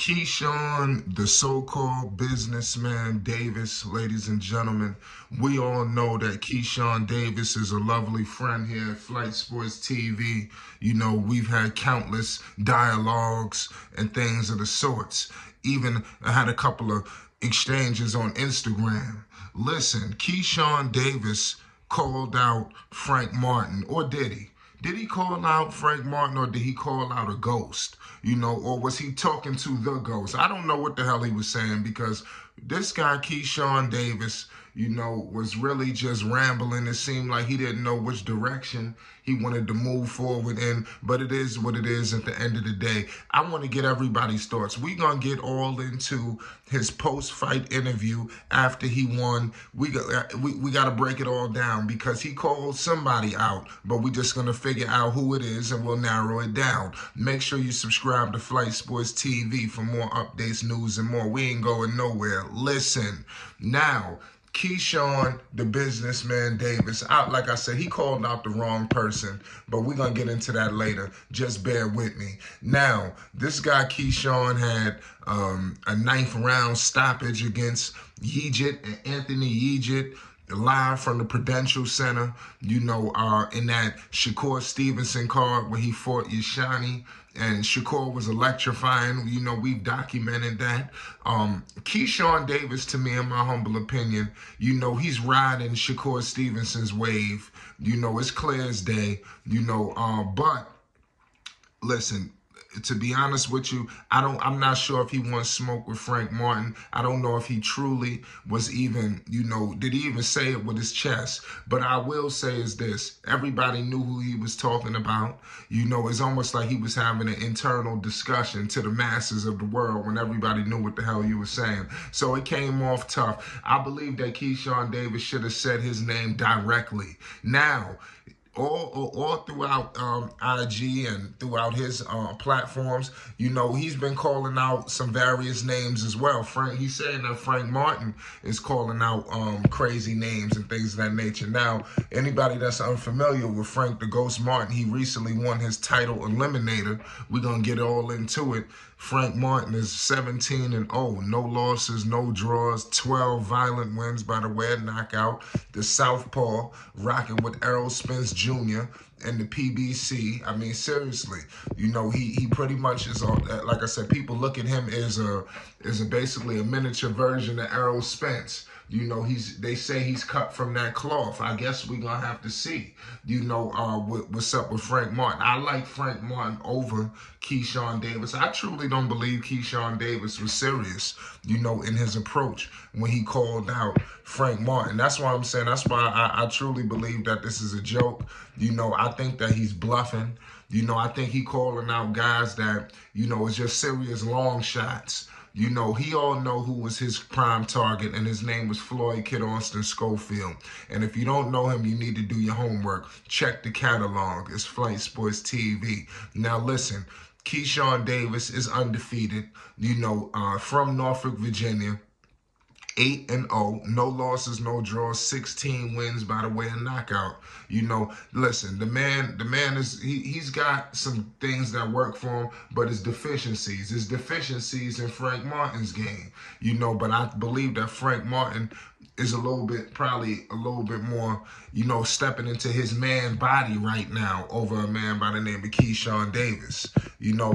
Keyshawn, the so-called businessman Davis, ladies and gentlemen, we all know that Keyshawn Davis is a lovely friend here at Flight Sports TV. You know, we've had countless dialogues and things of the sorts. Even I had a couple of exchanges on Instagram. Listen, Keyshawn Davis called out Frank Martin, or did he? Did he call out Frank Martin, or did he call out a Gohst? You know, or was he talking to the Gohst? I don't know what the hell he was saying, because this guy, Keyshawn Davis, you know, was really just rambling. It seemed like he didn't know which direction he wanted to move forward in, but it is what it is at the end of the day. I want to get everybody's thoughts. We're going to get all into his post-fight interview after he won. We got to break it all down, because he called somebody out, but we're just going to figure out who it is, and we'll narrow it down. Make sure you subscribe to Flight Sports TV for more updates, news, and more. We ain't going nowhere. Listen, now, Keyshawn, the businessman Davis, like I said, he called out the wrong person, but we're going to get into that later. Just bear with me. Now, this guy Keyshawn had a 9th round stoppage against Anthony Yejit, live from the Prudential Center, you know, in that Shakur Stevenson card where he fought Yashani. And Shakur was electrifying. You know, we've documented that. Keyshawn Davis, to me, in my humble opinion, you know, he's riding Shakur Stevenson's wave. You know, it's clear as day. You know, but listen, to be honest with you, I'm not sure if he wants smoke with Frank Martin. I don't know if he truly was even, you know, did he even say it with his chest? But I will say is this: everybody knew who he was talking about. You know, it's almost like he was having an internal discussion to the masses of the world when everybody knew what the hell he was saying. So it came off tough. I believe that Keyshawn Davis should have said his name directly. Now, all throughout IG and throughout his platforms, you know, he's been calling out some various names as well. He's saying that Frank Martin is calling out crazy names and things of that nature. Now, anybody that's unfamiliar with Frank the Ghost Martin, he recently won his title eliminator. We're going to get all into it. Frank Martin is 17-0, no losses, no draws, 12 violent wins by the way of knockout. The Southpaw rocking with Errol Spence Jr. and the PBC. I mean, seriously, you know, he pretty much is, like I said, people look at him as basically a miniature version of Errol Spence. You know, they say he's cut from that cloth. I guess we're going to have to see, you know, what's up with Frank Martin. I like Frank Martin over Keyshawn Davis. I truly don't believe Keyshawn Davis was serious, you know, in his approach when he called out Frank Martin. That's why I'm saying, that's why I truly believe that this is a joke. You know, I think that he's bluffing. You know, I think he calling out guys that, you know, is just serious long shots. You know, he all know who was his prime target, and his name was Floyd Kid Austin Schofield. And if you don't know him, you need to do your homework. Check the catalog. It's Flight Sports TV. Now, listen, Keyshawn Davis is undefeated, you know, from Norfolk, Virginia. 8-0, no losses, no draws, 16 wins by the way of knockout. You know, listen, the man is, he's got some things that work for him, but his deficiencies in Frank Martin's game. You know, but I believe that Frank Martin is probably a little bit more, you know, stepping into his man body right now over a man by the name of Keyshawn Davis. You know,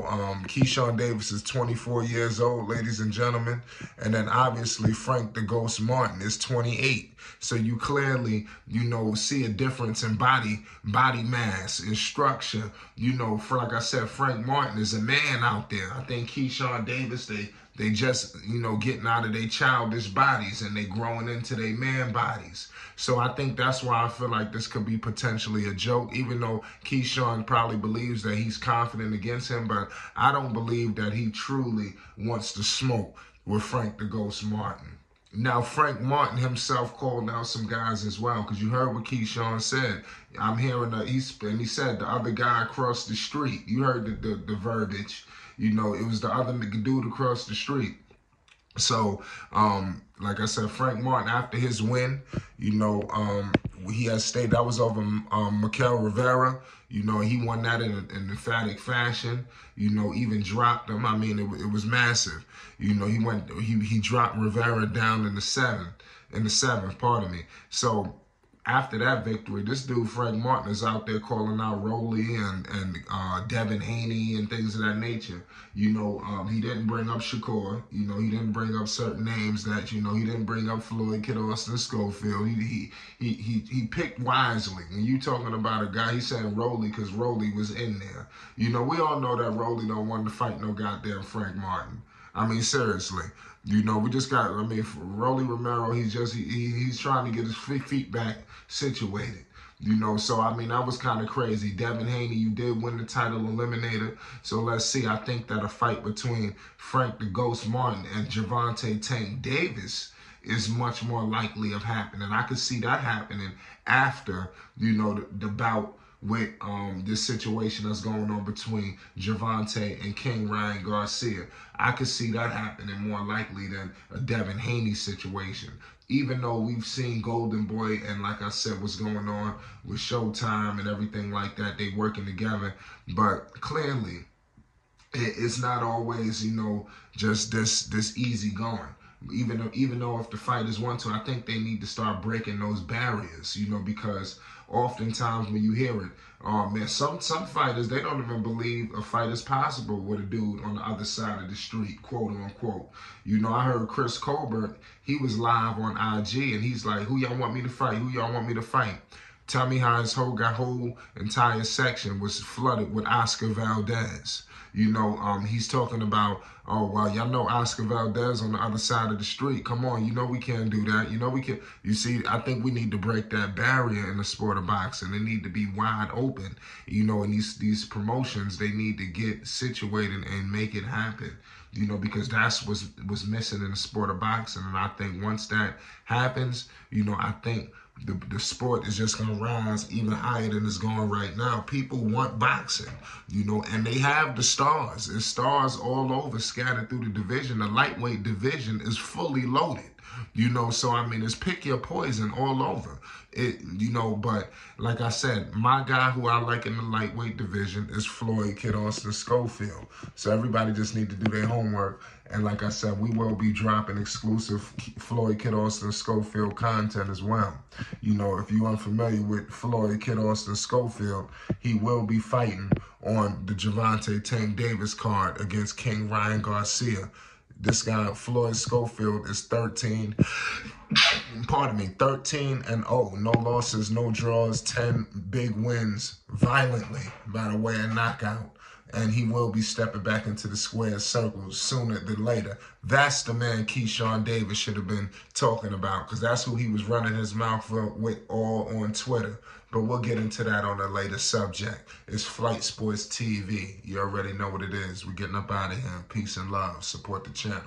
Keyshawn Davis is 24 years old, ladies and gentlemen. And then obviously Frank the Ghost Martin is 28. So you clearly, you know, see a difference in body mass and structure. You know, like I said, Frank Martin is a man out there. I think Keyshawn Davis, they just, you know, getting out of their childish bodies and they growing into their man bodies. So I think that's why I feel like this could be potentially a joke, even though Keyshawn probably believes that he's confident against him. But I don't believe that he truly wants to smoke with Frank the Ghost Martin. Now, Frank Martin himself called out some guys as well, because you heard what Keyshawn said. I'm hearing he said the other guy across the street. You heard the verbiage. You know, it was the other dude across the street. So, like I said, Frank Martin, after his win, you know, he has stayed. That was over Mikel Rivera. You know, he won that in an emphatic fashion. You know, even dropped him. I mean, it was massive. You know, he dropped Rivera down in the seventh. Pardon me. So after that victory, this dude Frank Martin is out there calling out Rolly and Devin Haney and things of that nature. You know, he didn't bring up Shakur. You know, he didn't bring up certain names that, you know, he didn't bring up Floyd, Kid Austin, Schofield. He picked wisely. When you talking about a guy, he's saying Rolly because Rolly was in there. You know, we all know that Rolly don't want to fight no goddamn Frank Martin. I mean, seriously. You know, we just got, I mean, for Rolly Romero, he's trying to get his feet back situated. You know, so, I mean, that was kind of crazy. Devin Haney, you did win the title eliminator. So, let's see. I think that a fight between Frank the Gohst Martin and Gervonta Tank Davis is much more likely of happening. I could see that happening after, you know, the bout with this situation that's going on between Gervonta and King Ryan Garcia. I could see that happening more likely than a Devin Haney situation. Even though we've seen Golden Boy and, like I said, what's going on with Showtime and everything like that, they working together. But clearly, it's not always, you know, just this easy going. Even though if the fighters want to, I think they need to start breaking those barriers, you know, because oftentimes when you hear it, man, some fighters, they don't even believe a fight is possible with a dude on the other side of the street, quote unquote. You know, I heard Chris Colbert, he was live on IG, and he's like, who y'all want me to fight? Who y'all want me to fight? Tell me how his whole entire section was flooded with Oscar Valdez. You know, he's talking about, oh, well, y'all know Oscar Valdez on the other side of the street. Come on, you know we can't do that. You know we can. You see, I think we need to break that barrier in the sport of boxing. They need to be wide open. You know, and these promotions, they need to get situated and make it happen. You know, because that's what's missing in the sport of boxing. And I think once that happens, you know, I think the sport is just going to rise even higher than it's going right now. People want boxing, you know, and they have the stars. There's stars all over scattered through the division. The lightweight division is fully loaded, you know, so, I mean, it's pick your poison all over. You know, but like I said, my guy who I like in the lightweight division is Floyd Kid Austin Schofield. So everybody just need to do their homework. And like I said, we will be dropping exclusive Floyd Kid Austin Schofield content as well. You know, if you're unfamiliar with Floyd Kid Austin Schofield, he will be fighting on the Gervonta Tank Davis card against King Ryan Garcia. This guy, Floyd Schofield, is 13 and 0. No losses, no draws, 10 big wins violently by the way of knockout. And he will be stepping back into the square circle sooner than later. That's the man Keyshawn Davis should have been talking about, because that's who he was running his mouth with all on Twitter. But we'll get into that on a later subject. It's Flight Sports TV. You already know what it is. We're getting up out of here. Peace and love. Support the channel.